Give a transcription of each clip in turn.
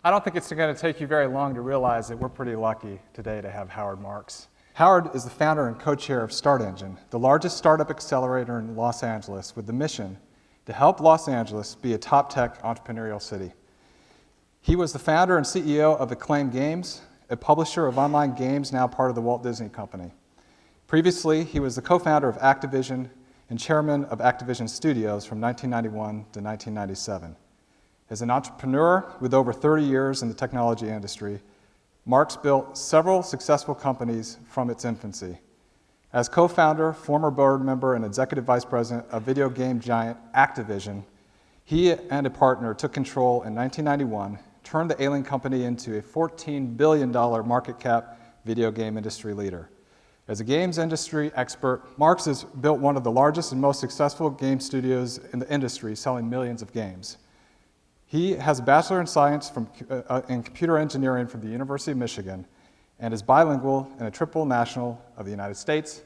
I don't think it's going to take you very long to realize that we're pretty lucky today to have Howard Marks. Howard is the founder and co-chair of Start Engine, the largest startup accelerator in Los Angeles, with the mission to help Los Angeles be a top tech entrepreneurial city. He was the founder and CEO of Acclaim Games, a publisher of online games now part of the Walt Disney Company. Previously, he was the co-founder of Activision and chairman of Activision Studios from 1991 to 1997. As an entrepreneur with over 30 years in the technology industry, Marks built several successful companies from its infancy. As co-founder, former board member, and executive vice president of video game giant Activision, he and a partner took control in 1991, turned the ailing company into a $14 billion market cap video game industry leader. As a games industry expert, Marks has built one of the largest and most successful game studios in the industry, selling millions of games. He has a Bachelor in Science in Computer Engineering from the University of Michigan and is bilingual and a triple national of the United States,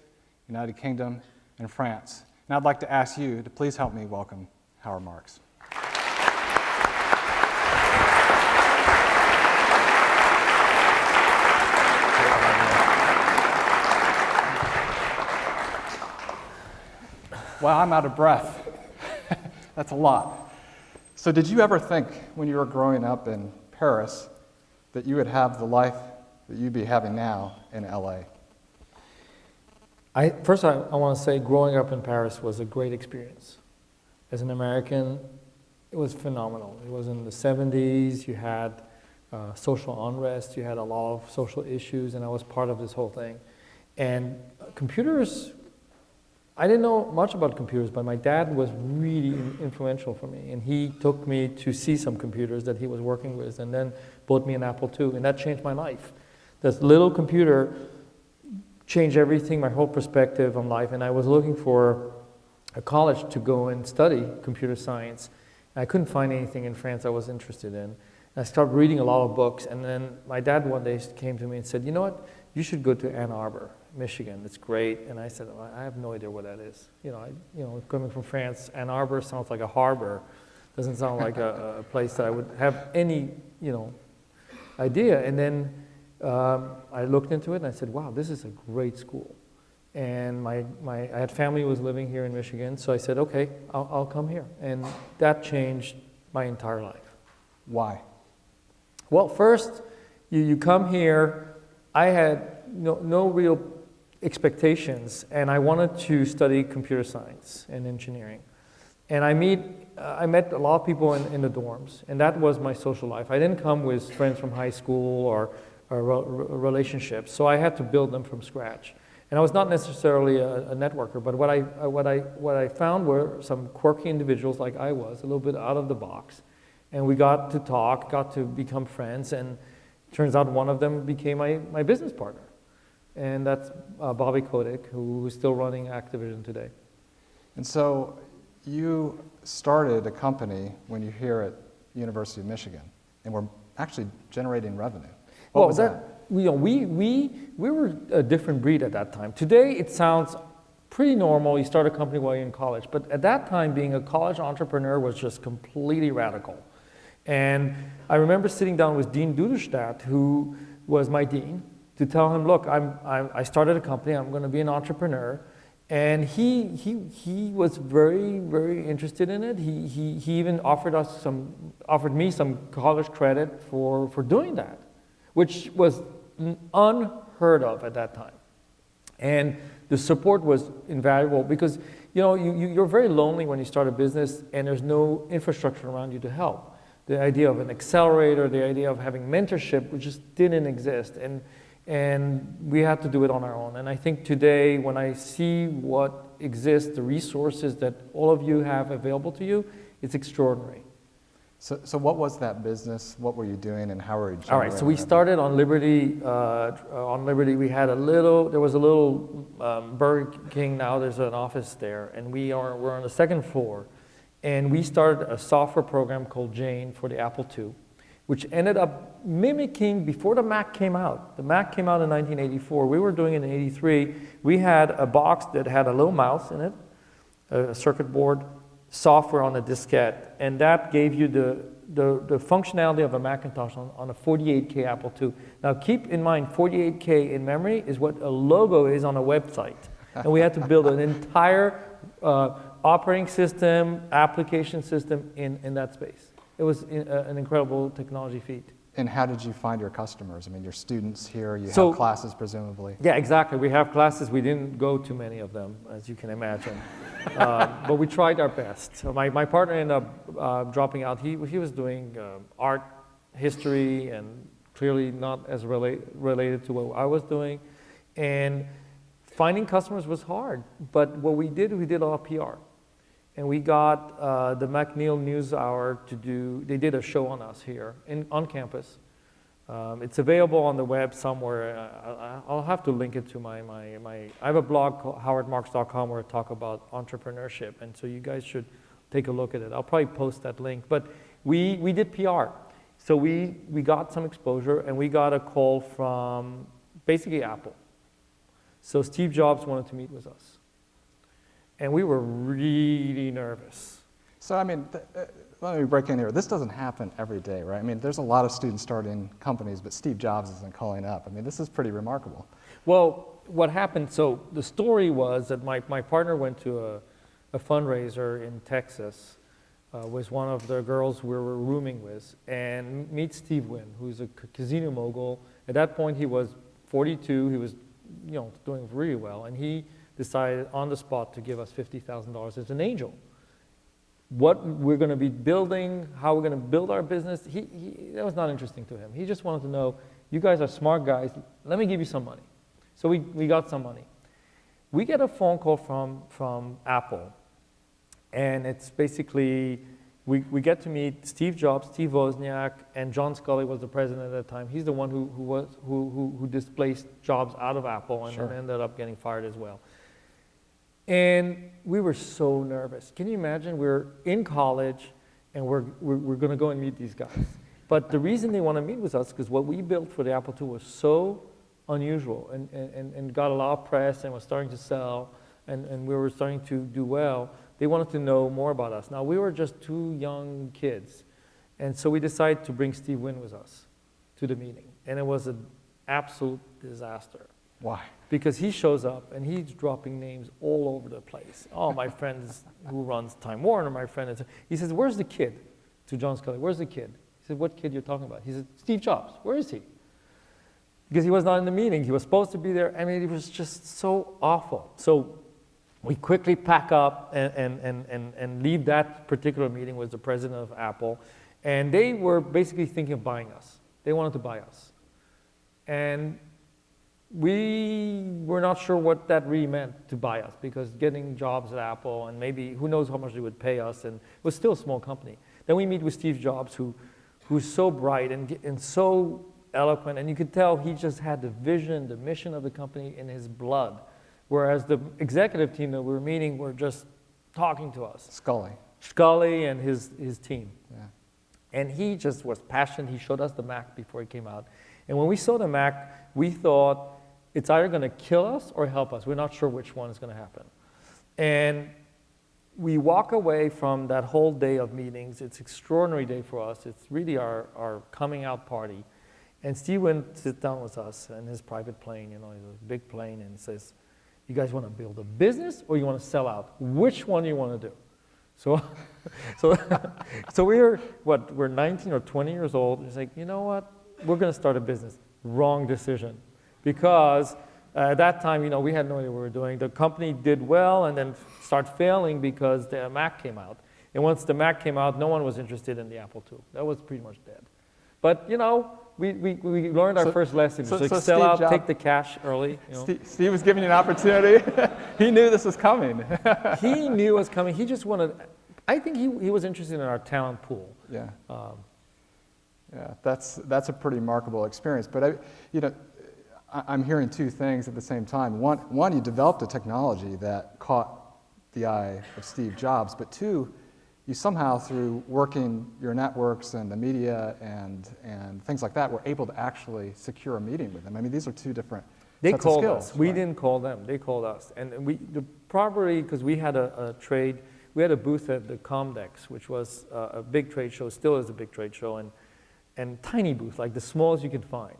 United Kingdom, and France. And I'd like to ask you to please help me welcome Howard Marks. Wow, I'm out of breath. That's a lot. So did you ever think when you were growing up in Paris that you would have the life that you'd be having now in LA? First, I want to say growing up in Paris was a great experience. As an American, it was phenomenal. It was in the 70s, you had social unrest, you had a lot of social issues, and I was part of this whole thing. And computers, I didn't know much about computers, but my dad was really influential for me, and he took me to see some computers that he was working with, and then bought me an Apple II, and that changed my life. This little computer changed everything, my whole perspective on life, and I was looking for a college to go and study computer science. And I couldn't find anything in France I was interested in. And I started reading a lot of books, and then my dad one day came to me and said, you know what, you should go to Ann Arbor, Michigan, it's great. And I said, well, I have no idea what that is. Coming from France, Ann Arbor sounds like a harbor. Doesn't sound like a place that I would have any, idea. And then I looked into it and I said, wow, this is a great school. And I had family who was living here in Michigan, so I said, okay, I'll come here. And that changed my entire life. Why? Well, first, you come here, I had no real expectations, and I wanted to study computer science and engineering. And I met a lot of people in the dorms, and that was my social life. I didn't come with friends from high school or relationships, so I had to build them from scratch. And I was not necessarily a networker, but what I found were some quirky individuals like I was, a little bit out of the box. And we got to talk, got to become friends, and it turns out one of them became my business partner. And that's Bobby Kotick, who is still running Activision today. And so you started a company when you're here at University of Michigan, and we're actually generating revenue. What was that? We were a different breed at that time. Today, it sounds pretty normal. You start a company while you're in college. But at that time, being a college entrepreneur was just completely radical. And I remember sitting down with Dean Duderstadt, who was my dean, to tell him, look, I started a company. I'm going to be an entrepreneur. And he was very, very interested in it. He even offered me some college credit for doing that, which was unheard of at that time. And the support was invaluable because you're very lonely when you start a business and there's no infrastructure around you to help. The idea of an accelerator, the idea of having mentorship, which just didn't exist. And we had to do it on our own. And I think today, when I see what exists, the resources that all of you have available to you, it's extraordinary. So what was that business? What were you doing, and how were you generating? All right, so we started on Liberty. We had there was a little Burger King. Now there's an office there, and we're on the second floor. And we started a software program called Jane for the Apple II, which ended up mimicking, before the Mac came out. The Mac came out in 1984. We were doing it in 83. We had a box that had a little mouse in it, a circuit board, software on a diskette, and that gave you the functionality of a Macintosh on a 48K Apple II. Now keep in mind, 48K in memory is what a logo is on a website. And we had to build an entire operating system, application system in that space. It was an incredible technology feat. And how did you find your customers? I mean, your students here, you So- have classes presumably. Yeah, exactly. We have classes. We didn't go to many of them, as you can imagine. But we tried our best. So my partner ended up dropping out. He was doing art history and clearly not as related to what I was doing. And finding customers was hard. But what we did a lot of PR. And we got the McNeil NewsHour to do, they did a show on us here on campus. It's available on the web somewhere. I'll have to link it to my I have a blog called howardmarks.com where I talk about entrepreneurship. And so you guys should take a look at it. I'll probably post that link. But we did PR. So we got some exposure and we got a call from basically Apple. So Steve Jobs wanted to meet with us. And we were really nervous. So, I mean, let me break in here. This doesn't happen every day, right? I mean, there's a lot of students starting companies, but Steve Jobs isn't calling up. I mean, this is pretty remarkable. Well, what happened, so the story was that my partner went to a fundraiser in Texas with one of the girls we were rooming with, and meet Steve Wynn, who's a casino mogul. At that point, he was 42. He was, doing really well, and he decided on the spot to give us $50,000 as an angel. What we're going to be building, how we're going to build our business, that was not interesting to him. He just wanted to know, you guys are smart guys, let me give you some money. So we got some money. We get a phone call from Apple, and it's basically, we get to meet Steve Jobs, Steve Wozniak, and John Sculley was the president at the time. He's the one who displaced Jobs out of Apple and Sure. then ended up getting fired as well. And we were so nervous. Can you imagine? We're in college, and we're going to go and meet these guys. But the reason they want to meet with us, because what we built for the Apple II was so unusual and got a lot of press and was starting to sell, and we were starting to do well. They wanted to know more about us. Now, we were just two young kids. And so we decided to bring Steve Wynn with us to the meeting. And it was an absolute disaster. Why? Because he shows up and he's dropping names all over the place. Oh, my friend who runs Time Warner, my friend is. He says, where's the kid? To John Sculley, where's the kid? He said, what kid you're talking about? He said, Steve Jobs, where is he? Because he was not in the meeting. He was supposed to be there. I mean, it was just so awful. So we quickly pack up and leave that particular meeting with the president of Apple. And they were basically thinking of buying us. They wanted to buy us. And we were not sure what that really meant to buy us, because getting jobs at Apple and maybe who knows how much they would pay us, and it was still a small company. Then we meet with Steve Jobs, who's so bright and so eloquent, and you could tell he just had the vision, the mission of the company in his blood, whereas the executive team that we were meeting were just talking to us. Sculley and his team. Yeah. And he just was passionate. He showed us the Mac before he came out. And when we saw the Mac, we thought, it's either going to kill us or help us. We're not sure which one is going to happen. And we walk away from that whole day of meetings. It's an extraordinary day for us. It's really our coming out party. And Steve Wynn sits down with us in his private plane, he's a big plane, and says, you guys want to build a business or you want to sell out? Which one do you want to do? So we're 19 or 20 years old. It's like, you know what? We're going to start a business. Wrong decision. Because at that time, we had no idea what we were doing. The company did well and then started failing because the Mac came out. And once the Mac came out, no one was interested in the Apple II. That was pretty much dead. But, we learned our first lesson. So sell Steve out, Jobs, take the cash early. Steve was giving you an opportunity. He knew this was coming. He knew it was coming. He just wanted, I think he was interested in our talent pool. Yeah. Yeah, that's a pretty remarkable experience. But I'm hearing two things at the same time. One, you developed a technology that caught the eye of Steve Jobs, but two, you somehow, through working your networks and the media and things like that, were able to actually secure a meeting with them. I mean, these are two different They sets called of skills. us. We right? didn't call them. They called us. And probably because we had a trade we had a booth at the Comdex, which was a big trade show, still is a big trade show, and tiny booth, like the smallest you could find.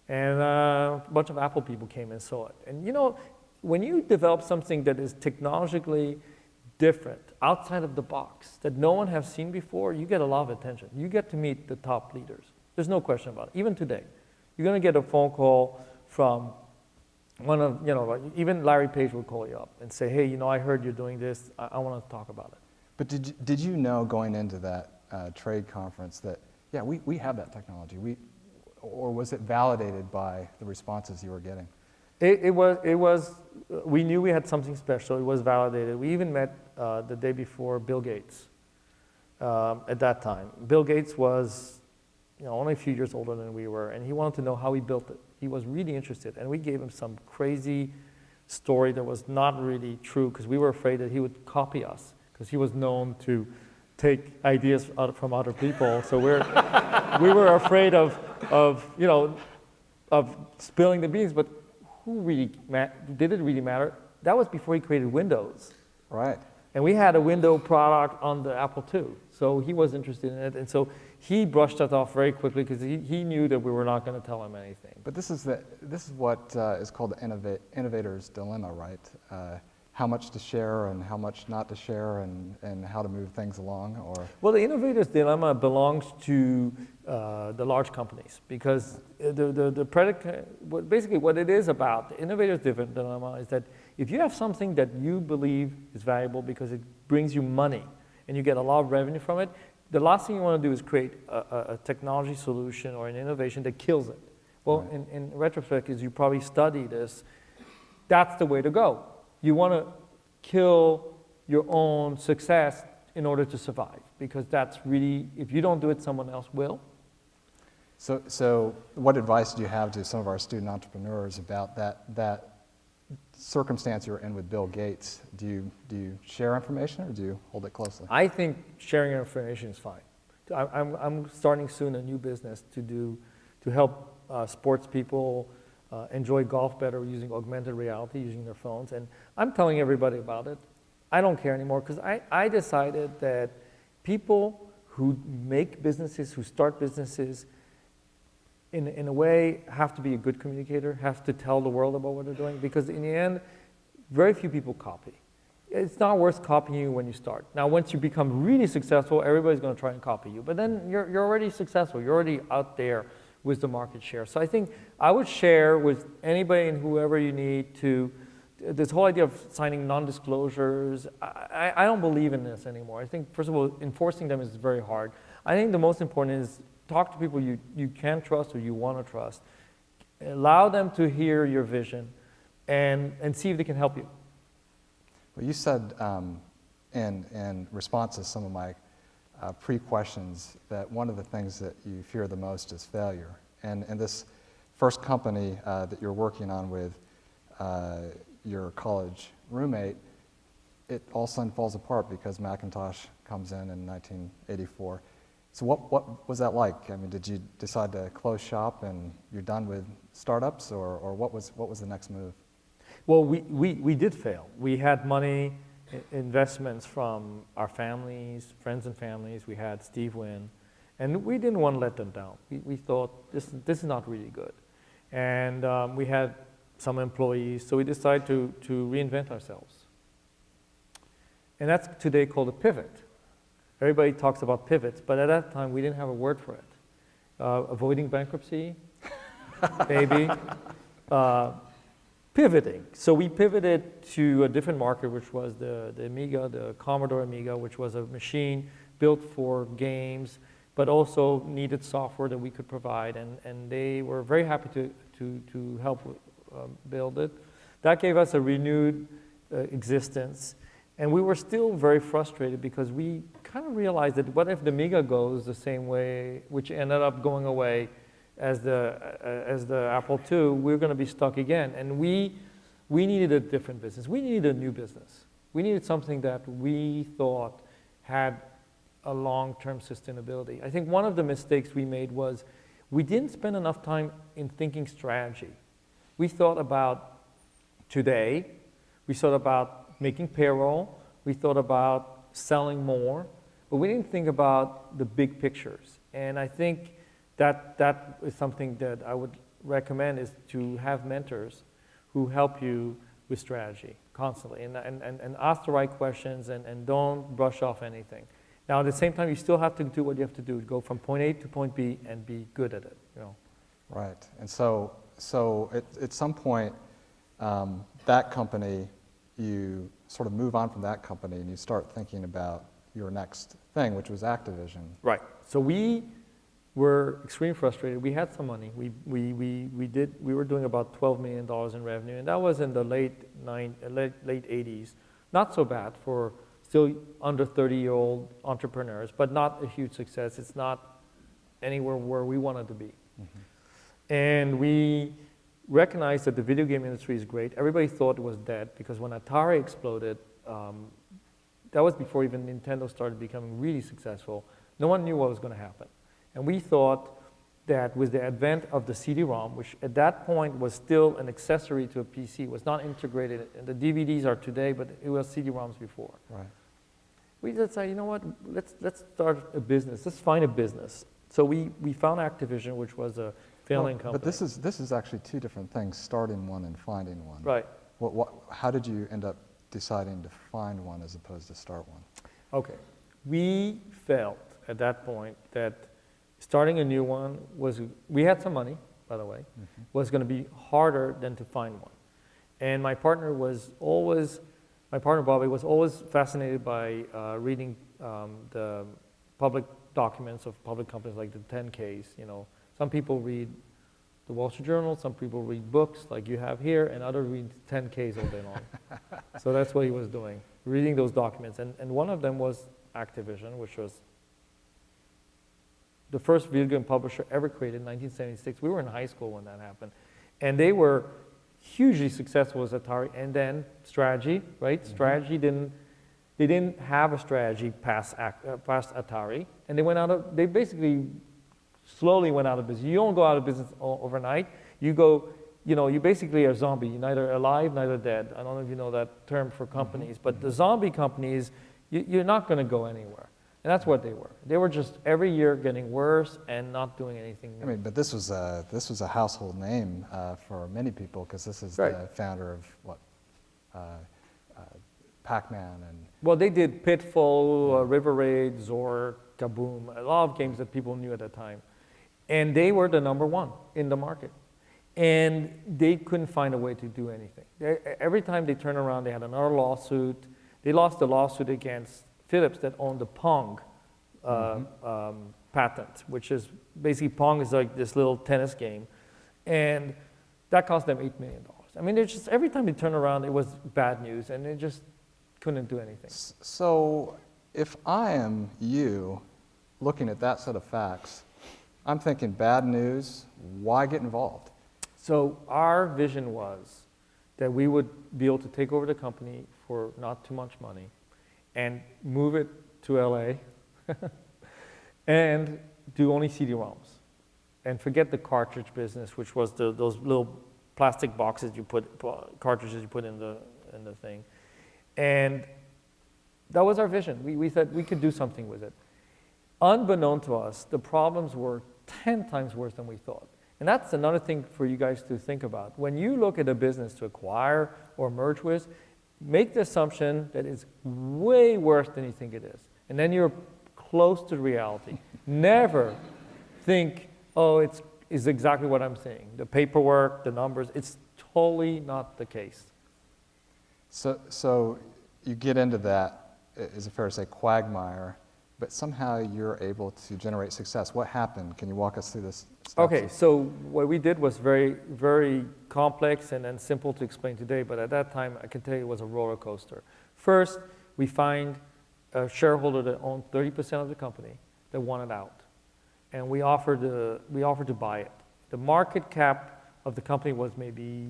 And a bunch of Apple people came and saw it. And you know, when you develop something that is technologically different, outside of the box, that no one has seen before, you get a lot of attention. You get to meet the top leaders. There's no question about it. Even today, you're going to get a phone call from one of, you know, like even Larry Page will call you up and say, hey, you know, I heard you're doing this. I want to talk about it. But did you know going into that trade conference that, yeah, we have that technology? Or was it validated by the responses you were getting? It was, we knew we had something special. It was validated. We even met the day before Bill Gates at that time. Bill Gates was, you know, only a few years older than we were, and he wanted to know how he built it. He was really interested, and we gave him some crazy story that was not really true because we were afraid that he would copy us because he was known to take ideas from other people. So we were afraid of you know, of spilling the beans. But who really did it really matter? That was before he created Windows. Right. And we had a Windows product on the Apple II. So he was interested in it. And so he brushed us off very quickly because he knew that we were not going to tell him anything. But this is what is called the innovator's dilemma, right? How much to share and how much not to share and how to move things along, or? Well, the innovator's dilemma belongs to the large companies because the predicate, basically what it is about, the innovator's dilemma is that if you have something that you believe is valuable because it brings you money and you get a lot of revenue from it, the last thing you want to do is create a technology solution or an innovation that kills it. Well, right. in retrospect, as you probably study this, that's the way to go. You want to kill your own success in order to survive, because that's really, if you don't do it, someone else will. So what advice do you have to some of our student entrepreneurs about that circumstance you're in with Bill Gates? Do you share information or do you hold it closely? I think sharing information is fine. I'm starting soon a new business to help sports people enjoy golf better using augmented reality, using their phones. And I'm telling everybody about it. I don't care anymore because I decided that people who make businesses, who start businesses, in a way have to be a good communicator, have to tell the world about what they're doing, because in the end, very few people copy. It's not worth copying you when you start. Now, once you become really successful, everybody's going to try and copy you. But then you're already successful. You're already out there with the market share. So I think I would share with anybody and whoever you need to, this whole idea of signing non-disclosures, I don't believe in this anymore. I think, first of all, enforcing them is very hard. I think the most important is talk to people you can trust or you want to trust. Allow them to hear your vision and see if they can help you. Well, you said in response to some of my pre-questions that one of the things that you fear the most is failure. And this first company that you're working on with your college roommate, it all of a sudden falls apart because Macintosh comes in 1984. So what was that like? I mean, did you decide to close shop and you're done with startups, or what was the next move? Well, we did fail. We had money, investments from our families, friends and families. We had Steve Wynn, and we didn't want to let them down. We thought this is not really good. And we had some employees, so we decided to reinvent ourselves. And that's today called a pivot. Everybody talks about pivots, but at that time we didn't have a word for it. Avoiding bankruptcy, maybe. Pivoting. So we pivoted to a different market, which was the Amiga, the Commodore Amiga, which was a machine built for games, but also needed software that we could provide. And they were very happy to help build it. That gave us a renewed existence. And we were still very frustrated because we kind of realized that what if the Amiga goes the same way, which ended up going away as the Apple II, we're going to be stuck again. And we needed a different business. We needed a new business. We needed something that we thought had a long-term sustainability. I think one of the mistakes we made was we didn't spend enough time in thinking strategy. We thought about today. We thought about making payroll. We thought about selling more, but we didn't think about the big pictures. And I think that is something that I would recommend, is to have mentors who help you with strategy constantly, and ask the right questions, and don't brush off anything. Now, at the same time, you still have to do what you have to do, go from point A to point B and be good at it, you know. Right. And so at some point, that company, you sort of move on from that company and you start thinking about your next thing, which was Activision. Right. So we were extremely frustrated. We had some money. We were doing about $12 million in revenue, and that was in the late 80s. Not so bad for still under 30-year-old entrepreneurs, but not a huge success. It's not anywhere where we wanted to be. Mm-hmm. And we recognized that the video game industry is great. Everybody thought it was dead, because when Atari exploded, that was before even Nintendo started becoming really successful. No one knew what was going to happen. And we thought that with the advent of the CD-ROM, which at that point was still an accessory to a PC, was not integrated, and the DVDs are today, but it was CD-ROMs before. Right. We just said, you know what, let's start a business. Let's find a business. So we found Activision, which was a failing company. But this is actually two different things, starting one and finding one. Right. How did you end up deciding to find one as opposed to start one? Okay. We felt at that point that starting a new one we had some money, by the way, mm-hmm. was going to be harder than to find one. And my partner Bobby was always fascinated by reading the public documents of public companies, like the 10Ks. You know, some people read the Wall Street Journal, some people read books like you have here, and others read 10Ks all day long. So that's what he was doing, reading those documents. And one of them was Activision, which was the first video game publisher ever created in 1976. We were in high school when that happened. And they were hugely successful as Atari. And then strategy, right? Mm-hmm. Strategy they didn't have a strategy past Atari. And they basically slowly went out of business. You don't go out of business overnight. You basically are a zombie. You're neither alive, neither dead. I don't know if you know that term for companies, but the zombie companies, you're not going to go anywhere. And that's what they were. They were just every year getting worse and not doing anything new. I mean, but this was a household name for many people, because this is right. The founder of Pac-Man and. Well, they did Pitfall, River Raid, Zork, Kaboom, a lot of games that people knew at the time, and they were the number one in the market, and they couldn't find a way to do anything. Every time they turned around, they had another lawsuit. They lost the lawsuit against Philips that owned the Pong patent, which is basically Pong is like this little tennis game, and that cost them $8 million. I mean, it's just every time they turn around, it was bad news, and they just couldn't do anything. So, if I am you, looking at that set of facts, I'm thinking bad news. Why get involved? So our vision was that we would be able to take over the company for not too much money, and move it to LA, and do only CD-ROMs, and forget the cartridge business, which was those little plastic boxes cartridges you put in the thing, and that was our vision. We said we could do something with it. Unbeknown to us, the problems were 10 times worse than we thought. And that's another thing for you guys to think about. When you look at a business to acquire or merge with, make the assumption that it's way worse than you think it is. And then you're close to reality. Never think, oh, it's exactly what I'm saying. The paperwork, the numbers, it's totally not the case. So you get into that, is it fair to say, quagmire, but somehow you're able to generate success. What happened? Can you walk us through this? Okay, so what we did was very, very complex and then simple to explain today, but at that time, I can tell you it was a roller coaster. First, we find a shareholder that owned 30% of the company that wanted out, and we offered to buy it. The market cap of the company was maybe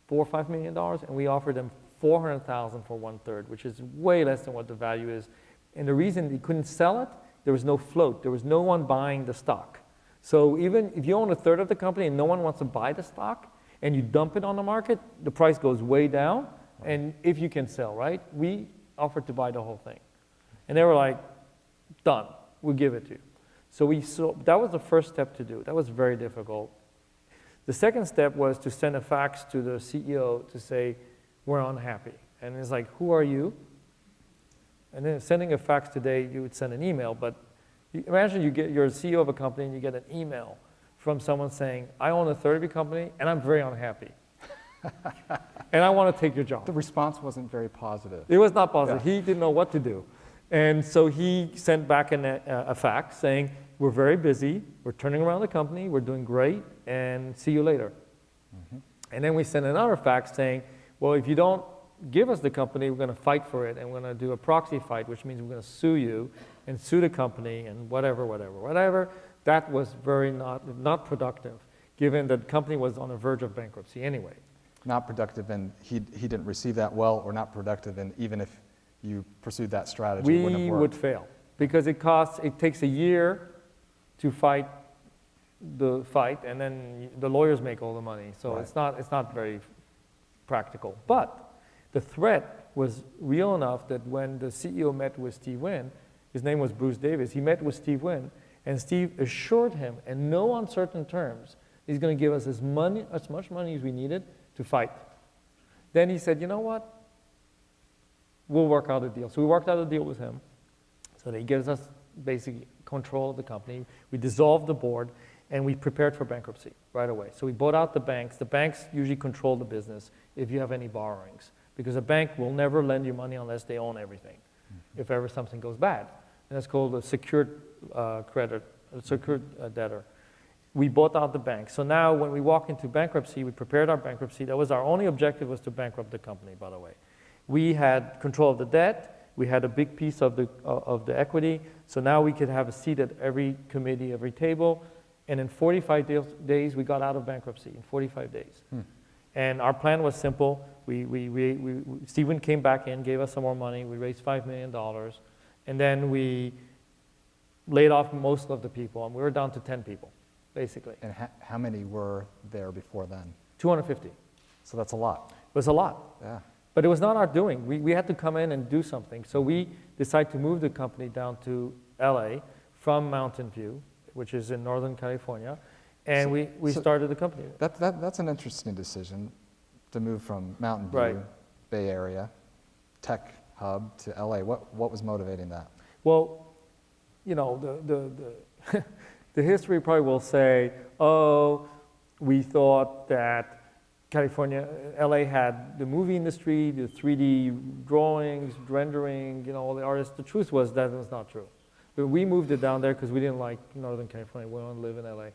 $4 or $5 million, and we offered them $400,000 for 1/3, which is way less than what the value is. And the reason they couldn't sell it, there was no float. There was no one buying the stock. So even if you own 1/3 of the company and no one wants to buy the stock, and you dump it on the market, the price goes way down. And if you can sell, right? We offered to buy the whole thing. And they were like, done, we'll give it to you. So that was the first step to do. That was very difficult. The second step was to send a fax to the CEO to say, we're unhappy. And it's like, who are you? And then sending a fax today, you would send an email, but imagine you're a CEO of a company and you get an email from someone saying, I own a third of your company and I'm very unhappy. And I want to take your job. The response wasn't very positive. It was not positive. Yeah. He didn't know what to do. And so he sent back a fax saying, we're very busy, we're turning around the company, we're doing great, and see you later. Mm-hmm. And then we sent another fax saying, well, if you don't give us the company, we're going to fight for it, and we're going to do a proxy fight, which means we're going to sue you and sue the company and whatever. That was very not productive, given that the company was on the verge of bankruptcy anyway. Not productive, and he didn't receive that well, or not productive, and even if you pursued that strategy, it wouldn't have We worked. would fail, because it takes a year to fight the fight, and then the lawyers make all the money. So Right. it's not very practical. But the threat was real enough that when the CEO met with Steve Wynn, his name was Bruce Davis, he met with Steve Wynn, and Steve assured him, in no uncertain terms, he's going to give us as much money as we needed to fight. Then he said, you know what? We'll work out a deal. So we worked out a deal with him. So he gives us basic control of the company. We dissolved the board, and we prepared for bankruptcy right away. So we bought out the banks. The banks usually control the business if you have any borrowings, because a bank will never lend you money unless they own everything, if ever something goes bad. And that's called a secured debtor. We bought out the bank. So now when we walk into bankruptcy, we prepared our bankruptcy. That was our only objective, was to bankrupt the company, by the way. We had control of the debt. We had a big piece of the equity. So now we could have a seat at every committee, every table. And in 45 days, we got out of bankruptcy, in 45 days. And our plan was simple. Stephen came back in, gave us some more money. We raised $5 million. And then we laid off most of the people, and we were down to 10 people, basically. And how many were there before then? 250. So that's a lot. It was a lot. Yeah. But it was not our doing. We had to come in and do something. So we decided to move the company down to LA from Mountain View, which is in Northern California, and we started the company. That's an interesting decision, to move from Mountain View, Right. Bay Area, tech hub, to LA. What was motivating that? Well, you know, the history probably will say, oh, we thought that California, LA had the movie industry, the 3D drawings, rendering, you know, all the artists. The truth was that was not true. But we moved it down there because we didn't like Northern California. We wanted to live in LA.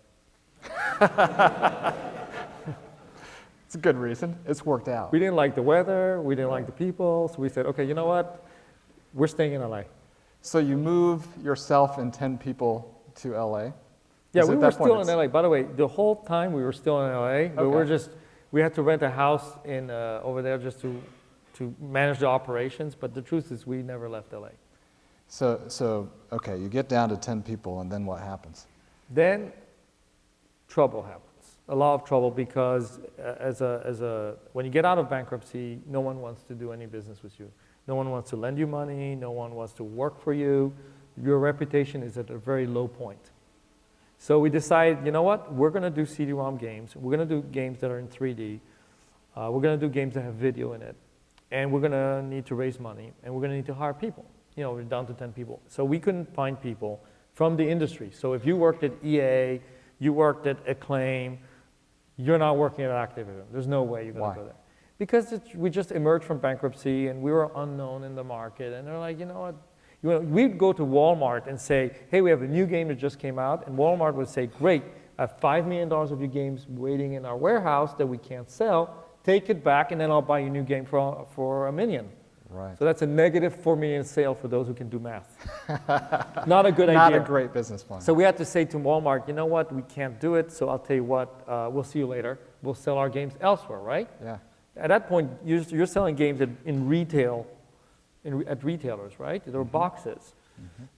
It's a good reason. It's worked out. We didn't like the weather. We didn't like the people. So we said, okay, you know what? We're staying in LA. So you move yourself and 10 people to LA? Yeah, Is we at were that still point in LA. By the way, the whole time we were still in LA, but Okay. we had to rent a house in over there just to manage the operations. But the truth is, we never left LA. So okay, you get down to 10 people, and then what happens? Then trouble happens. A lot of trouble, because when you get out of bankruptcy, no one wants to do any business with you. No one wants to lend you money. No one wants to work for you. Your reputation is at a very low point. So we decided, you know what? We're going to do CD-ROM games. We're going to do games that are in 3D. We're going to do games that have video in it. And we're going to need to raise money. And we're going to need to hire people. You know, we're down to 10 people. So we couldn't find people from the industry. So if you worked at EA, you worked at Acclaim, you're not working at Activision. There's no way you're going to go there. Because we just emerged from bankruptcy, and we were unknown in the market. And they're like, you know what? We'd go to Walmart and say, hey, we have a new game that just came out. And Walmart would say, great, I have $5 million of your games waiting in our warehouse that we can't sell. Take it back, and then I'll buy you a new game for $1 million. Right. So that's a negative $4 million sale for those who can do math. Not a good idea. Not a great business plan. So we had to say to Walmart, you know what, we can't do it, so I'll tell you what, we'll see you later. We'll sell our games elsewhere, right? Yeah. At that point, you're selling games in retail, at retailers, right? There were boxes.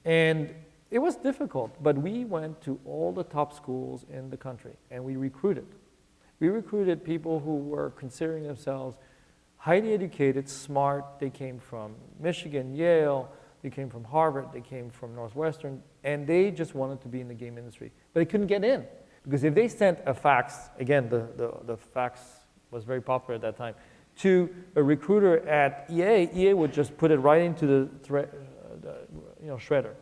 And it was difficult, but we went to all the top schools in the country, and we recruited. We recruited people who were considering themselves highly educated, smart. They came from Michigan, Yale, they came from Harvard, they came from Northwestern, and they just wanted to be in the game industry. But they couldn't get in, because if they sent a fax, again, the fax was very popular at that time, to a recruiter at EA would just put it right into the shredder.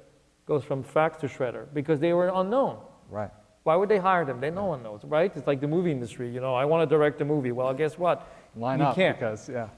Goes from fax to shredder, because they were unknown. Right. Why would they hire them? No one knows, right? It's like the movie industry. I want to direct a movie. Well, guess what? Line you up can't. because, yeah.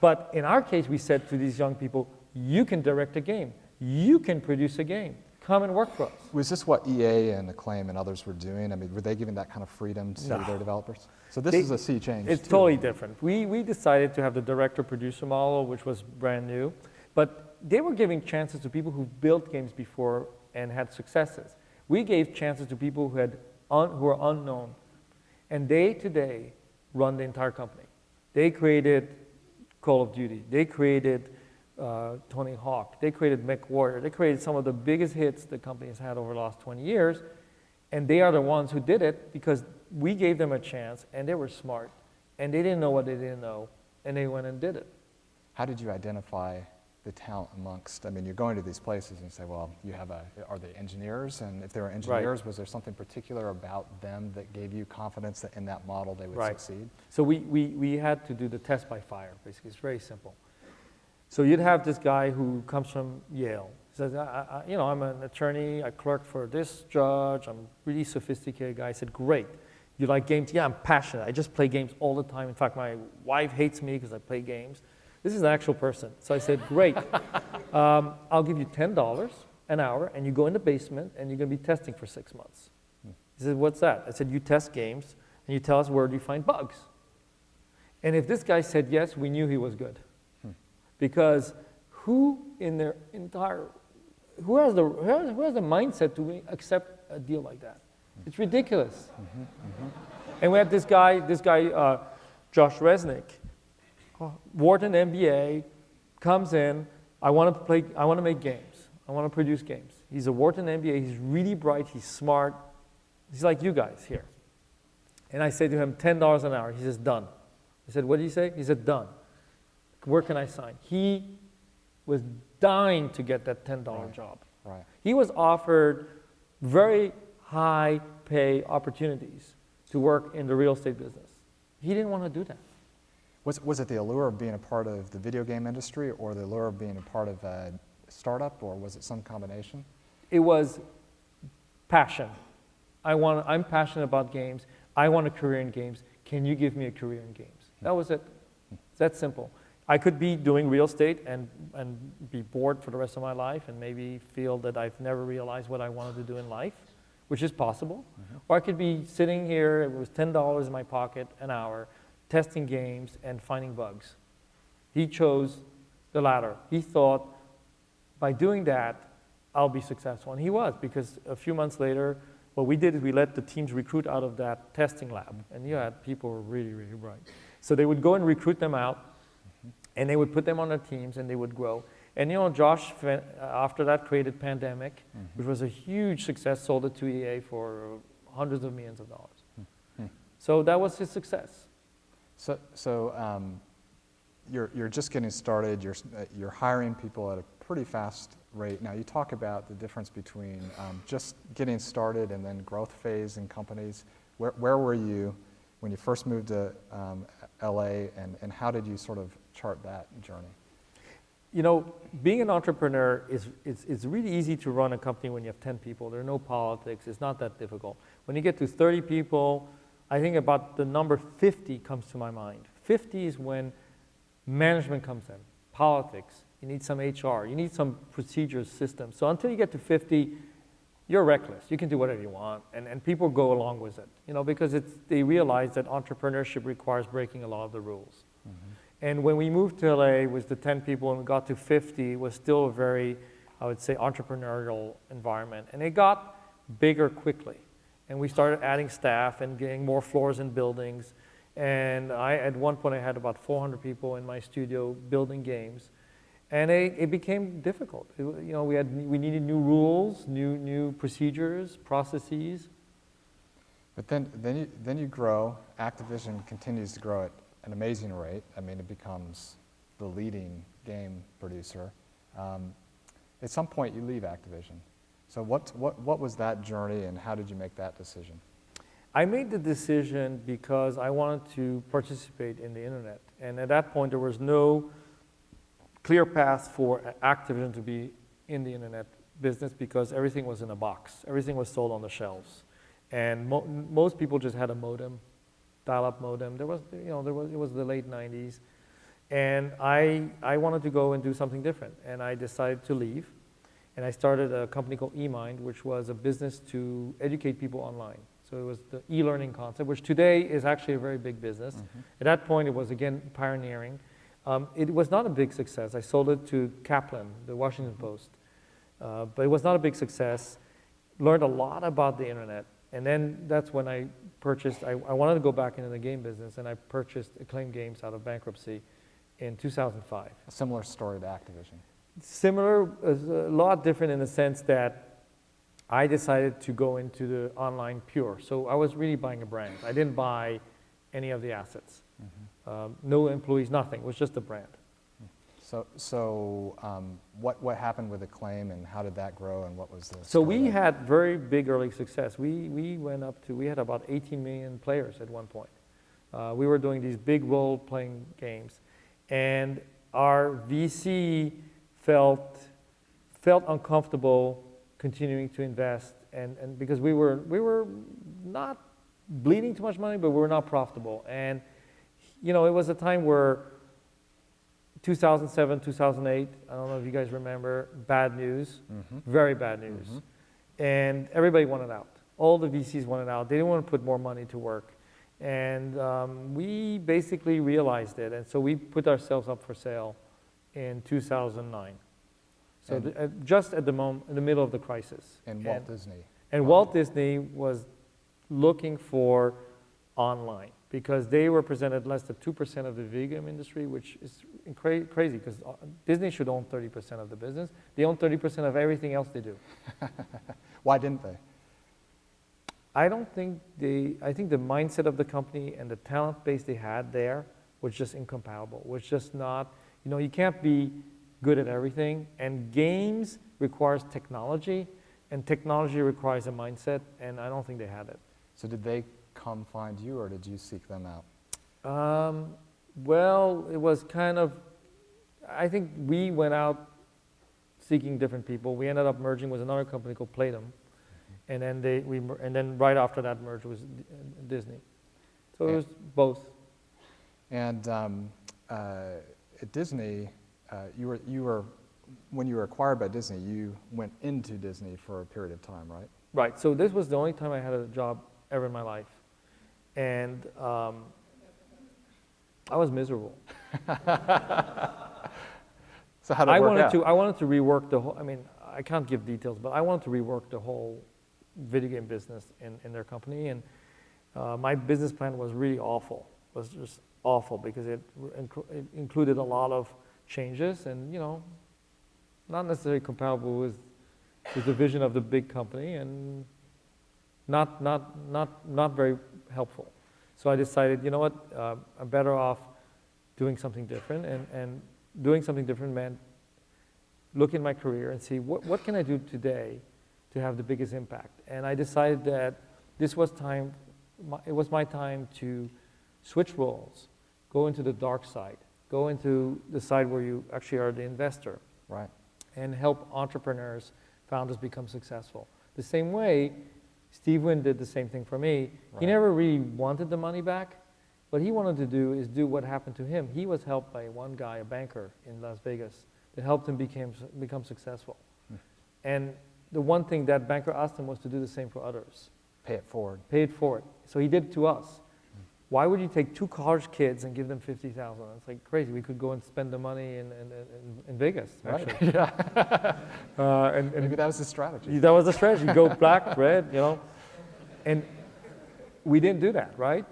But in our case, we said to these young people, you can direct a game. You can produce a game. Come and work for us. Was this what EA and Acclaim and others were doing? I mean, were they giving that kind of freedom to their developers? So this is a sea change. It's totally different. We decided to have the director-producer model, which was brand new. But they were giving chances to people who built games before and had successes. We gave chances to people who were unknown. And they today run the entire company. They created Call of Duty. They created Tony Hawk. They created MechWarrior. They created some of the biggest hits the company has had over the last 20 years. And they are the ones who did it because we gave them a chance, and they were smart. And they didn't know what they didn't know, and they went and did it. How did you identify the talent amongst, I mean, you're going to these places and say, well, are they engineers? And if they were engineers, was there something particular about them that gave you confidence that in that model they would succeed? So we had to do the test by fire, basically. It's very simple. So you'd have this guy who comes from Yale. He says, I'm an attorney, I clerk for this judge, I'm a really sophisticated guy. I said, great. You like games? Yeah, I'm passionate. I just play games all the time. In fact, my wife hates me because I play games. This is an actual person. So I said, great. I'll give you $10 an hour, and you go in the basement, and you're going to be testing for 6 months. He said, what's that? I said, you test games, and you tell us where do you find bugs. And if this guy said yes, we knew he was good. Because who has the mindset to accept a deal like that? It's ridiculous. And we had this guy, Josh Resnick, Wharton MBA, comes in. I want to make games. I want to produce games. He's a Wharton MBA. He's really bright. He's smart. He's like you guys here. And I say to him, $10 an hour. He says, done. I said, what did he say? He said, done. Where can I sign? He was dying to get that $10 job. Right. He was offered very high pay opportunities to work in the real estate business. He didn't want to do that. Was it the allure of being a part of the video game industry or the allure of being a part of a startup, or was it some combination? It was passion. I'm passionate about games. I want a career in games. Can you give me a career in games? That was it. It's that simple. I could be doing real estate and be bored for the rest of my life and maybe feel that I've never realized what I wanted to do in life, which is possible. Or I could be sitting here with $10 in my pocket an hour, testing games and finding bugs. He chose the latter. He thought, by doing that, I'll be successful. And he was, because a few months later, what we did is we let the teams recruit out of that testing lab. And you had people who were really, really bright. So they would go and recruit them out, and they would put them on their teams, and they would grow. And Josh, after that, created Pandemic, which was a huge success, sold it to EA for hundreds of millions of dollars. So that was his success. So you're just getting started. You're hiring people at a pretty fast rate. Now you talk about the difference between just getting started and then growth phase in companies. Where were you when you first moved to LA, and how did you sort of chart that journey? Being an entrepreneur it's really easy to run a company when you have 10 people. There are no politics. It's not that difficult. When you get to 30 people, I think about the number 50 comes to my mind. 50 is when management comes in, politics. You need some HR. You need some procedures, systems. So until you get to 50, you're reckless. You can do whatever you want, and people go along with it, because they realize that entrepreneurship requires breaking a lot of the rules. And when we moved to LA with the 10 people and we got to 50, it was still a very, I would say, entrepreneurial environment. And it got bigger quickly. And we started adding staff and getting more floors in buildings. And at one point, I had about 400 people in my studio building games. And it became difficult. We needed new rules, new procedures, processes. But then you grow. Activision continues to grow at an amazing rate. I mean, it becomes the leading game producer. At some point, you leave Activision. So what was that journey, and how did you make that decision? I made the decision because I wanted to participate in the internet. And at that point, there was no clear path for Activision to be in the internet business because everything was in a box. Everything was sold on the shelves. And most people just had a modem, dial-up modem. It was the late 90s. And I wanted to go and do something different. And I decided to leave. And I started a company called eMind, which was a business to educate people online. So it was the e-learning concept, which today is actually a very big business. Mm-hmm. At that point, it was, again, pioneering. It was not a big success. I sold it to Kaplan, the Washington Post. But it was not a big success. Learned a lot about the internet. And then that's when I purchased, I wanted to go back into the game business, and I purchased Acclaim Games out of bankruptcy in 2005. A similar story to Activision. Similar, a lot different in the sense that I decided to go into the online pure. So I was really buying a brand. I didn't buy any of the assets. Mm-hmm. No employees, nothing. It was just a brand. So what happened with Acclaim, and how did that grow, and what was the So we had very big early success. We went up to, we had about 18 million players at one point. We were doing these big role-playing games. And our VC felt uncomfortable continuing to invest, and because we were not bleeding too much money, but we were not profitable. And it was a time where 2007, 2008, I don't know if you guys remember, bad news, mm-hmm. Very bad news. Mm-hmm. And everybody wanted out. All the VCs wanted out. They didn't want to put more money to work. And we basically realized it, and so we put ourselves up for sale in 2009. So just at the moment, in the middle of the crisis. And Walt Disney. And Walt Disney was looking for online because they represented less than 2% of the video game industry, which is crazy because Disney should own 30% of the business. They own 30% of everything else they do. Why didn't they? I think the mindset of the company and the talent base they had there was just incomparable. Was just not, you can't be good at everything, and games requires technology, and technology requires a mindset, and I don't think they had it. So did they come find you, or did you seek them out? Well, it was kind of, I think we went out seeking different people. We ended up merging with another company called Playdom. And then right after that merge was Disney. So it was both. And at Disney, you were when you were acquired by Disney, you went into Disney for a period of time, right? Right. So this was the only time I had a job ever in my life, and I was miserable. So how did it work out? I wanted to rework the whole. I mean, I can't give details, but I wanted to rework the whole video game business in their company, and my business plan was really awful. It was just awful because it included a lot of changes, and not necessarily comparable with the vision of the big company, and not very helpful. So I decided, you know what, I'm better off doing something different, and doing something different meant look in my career and see what can I do today to have the biggest impact. And I decided that this was time, it was my time to switch roles, go into the dark side, go into the side where you actually are the investor. Right. And help entrepreneurs, founders become successful. The same way, Steve Wynn did the same thing for me. Right. He never really wanted the money back. What he wanted to do is do what happened to him. He was helped by one guy, a banker in Las Vegas, that helped him become successful. And the one thing that banker asked him was to do the same for others. Pay it forward. Pay it forward. So he did it to us. Why would you take two college kids and give them $50,000? It's like crazy. We could go and spend the money in Vegas, actually. Right. Yeah. And maybe that was the strategy. That was the strategy. Go black, red, And we didn't do that, right?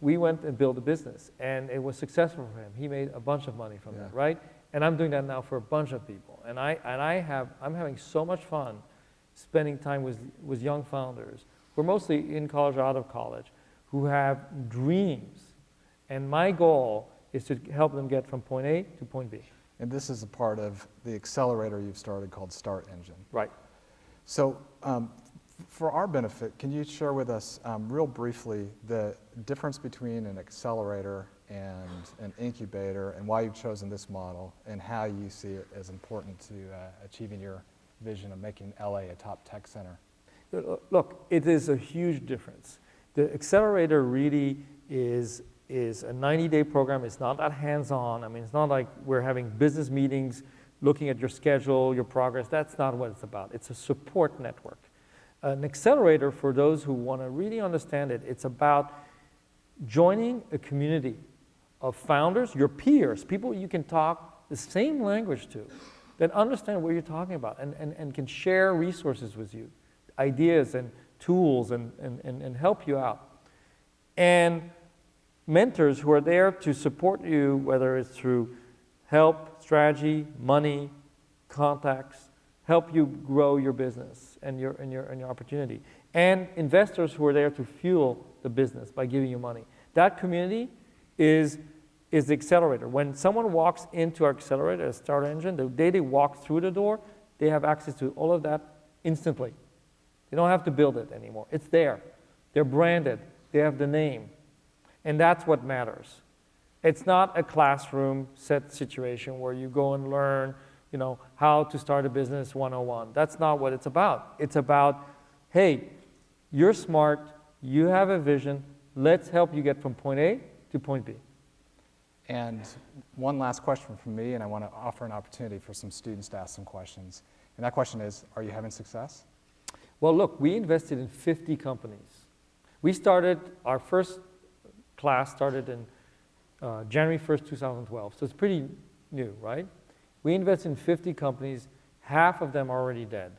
We went and built a business, and it was successful for him. He made a bunch of money from that, right? And I'm doing that now for a bunch of people. And I'm having so much fun spending time with young founders who are mostly in college or out of college, who have dreams. And my goal is to help them get from point A to point B. And this is a part of the accelerator you've started called Start Engine. Right. So for our benefit, can you share with us real briefly the difference between an accelerator and an incubator and why you've chosen this model and how you see it as important to achieving your vision of making LA a top tech center? Look, it is a huge difference. The accelerator really is a 90-day program. It's not that hands-on. I mean, it's not like we're having business meetings, looking at your schedule, your progress. That's not what it's about. It's a support network. An accelerator, for those who want to really understand it, it's about joining a community of founders, your peers, people you can talk the same language to, that understand what you're talking about and can share resources with you, ideas and tools and help you out. And mentors who are there to support you, whether it's through help, strategy, money, contacts, help you grow your business and your opportunity. And investors who are there to fuel the business by giving you money. That community is the accelerator. When someone walks into our accelerator, a Start Engine, the day they walk through the door, they have access to all of that instantly. They don't have to build it anymore. It's there. They're branded. They have the name. And that's what matters. It's not a classroom set situation where you go and learn, how to start a business 101. That's not what it's about. It's about, hey, you're smart, you have a vision, let's help you get from point A to point B. And one last question from me, and I want to offer an opportunity for some students to ask some questions. And that question is, are you having success? Well, look, we invested in 50 companies. We started, our first class started in January 1st, 2012, so it's pretty new, right? We invested in 50 companies, half of them are already dead.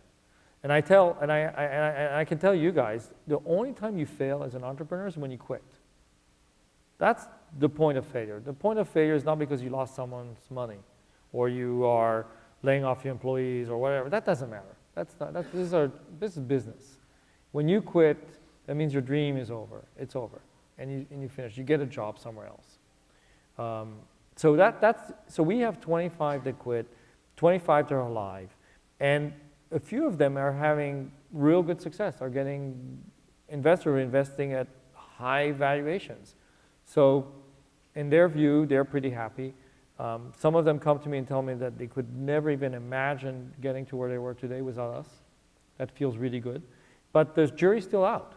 And I can tell you guys, the only time you fail as an entrepreneur is when you quit. That's the point of failure. The point of failure is not because you lost someone's money or you are laying off your employees or whatever. That doesn't matter. This is business. When you quit, that means your dream is over. It's over. And you finish. You get a job somewhere else. So we have 25 that quit, 25 that are alive, and a few of them are having real good success, are getting investors investing at high valuations. So in their view, they're pretty happy. Some of them come to me and tell me that they could never even imagine getting to where they were today without us. That feels really good. But the jury's still out.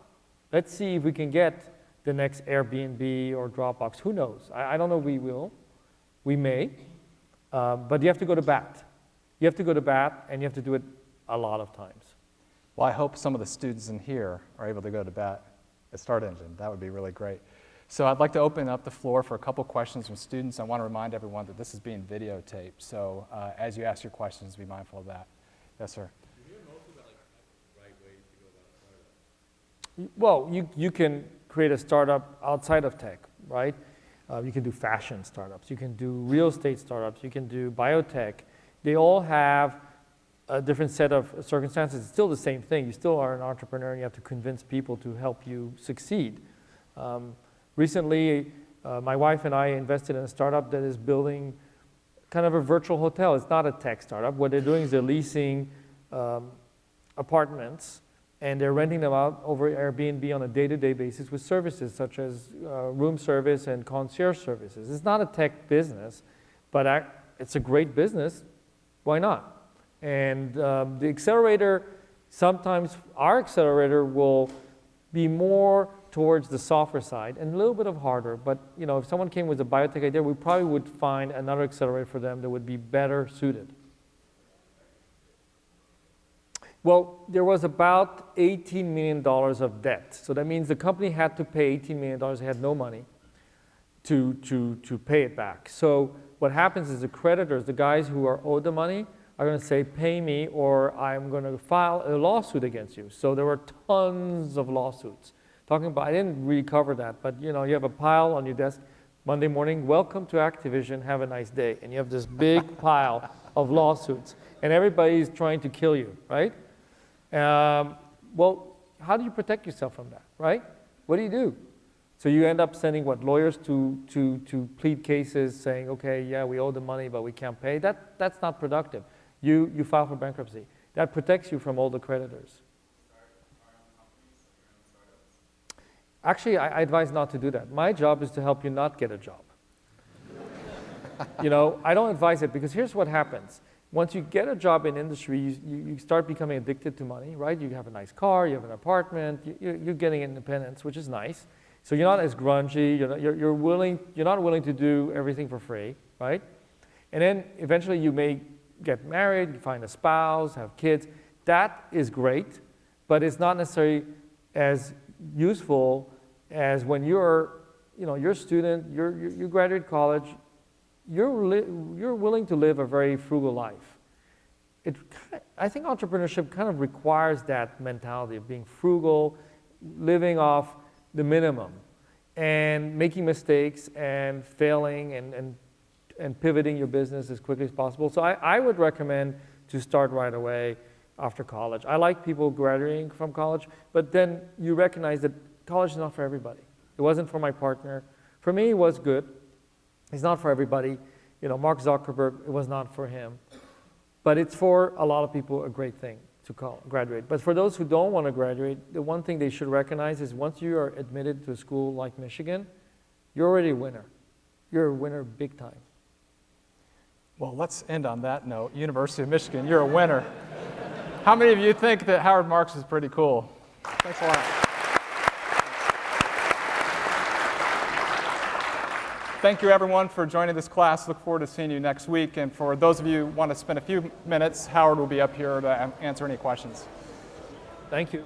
Let's see if we can get the next Airbnb or Dropbox. Who knows? I don't know if we will. We may. But you have to go to bat. You have to go to bat, and you have to do it a lot of times. Well, I hope some of the students in here are able to go to bat at Start Engine. That would be really great. So I'd like to open up the floor for a couple questions from students. I want to remind everyone that this is being videotaped. So as you ask your questions, be mindful of that. Yes, sir. You hear mostly about the right ways to go about a startup. Well, you can create a startup outside of tech, right? You can do fashion startups. You can do real estate startups. You can do biotech. They all have a different set of circumstances. It's still the same thing. You still are an entrepreneur, and you have to convince people to help you succeed. Recently, my wife and I invested in a startup that is building kind of a virtual hotel. It's not a tech startup. What they're doing is they're leasing apartments, and they're renting them out over Airbnb on a day-to-day basis with services such as room service and concierge services. It's not a tech business, but it's a great business. Why not? And the accelerator, sometimes our accelerator will be more towards the software side and a little bit of hardware. But if someone came with a biotech idea, we probably would find another accelerator for them that would be better suited. Well, there was about $18 million of debt. So that means the company had to pay $18 million. They had no money to pay it back. So what happens is the creditors, the guys who are owed the money, are going to say, pay me or I'm going to file a lawsuit against you. So there were tons of lawsuits. Talking about, I didn't really cover that, but you have a pile on your desk Monday morning, welcome to Activision, have a nice day. And you have this big pile of lawsuits. And everybody's trying to kill you, right? Well, how do you protect yourself from that, right? What do you do? So you end up sending lawyers to plead cases saying, okay, yeah, we owe the money, but we can't pay. That's not productive. You file for bankruptcy. That protects you from all the creditors. Actually, I advise not to do that. My job is to help you not get a job. I don't advise it because here's what happens. Once you get a job in industry, you start becoming addicted to money, right? You have a nice car, you have an apartment, you're getting independence, which is nice. So you're not as grungy, you're not willing to do everything for free, right? And then eventually you may get married, you find a spouse, have kids. That is great, but it's not necessarily as useful as when you're a student, you graduate college, you're willing to live a very frugal life. I think entrepreneurship kind of requires that mentality of being frugal, living off the minimum, and making mistakes and failing and pivoting your business as quickly as possible. So I would recommend to start right away after college. I like people graduating from college, but then you recognize that college is not for everybody. It wasn't for my partner. For me, it was good. It's not for everybody. Mark Zuckerberg, it was not for him. But it's for a lot of people a great thing to graduate. But for those who don't want to graduate, the one thing they should recognize is once you are admitted to a school like Michigan, you're already a winner. You're a winner big time. Well, let's end on that note. University of Michigan, you're a winner. How many of you think that Howard Marks is pretty cool? Thanks a lot. Thank you, everyone, for joining this class. Look forward to seeing you next week. And for those of you who want to spend a few minutes, Howard will be up here to answer any questions. Thank you.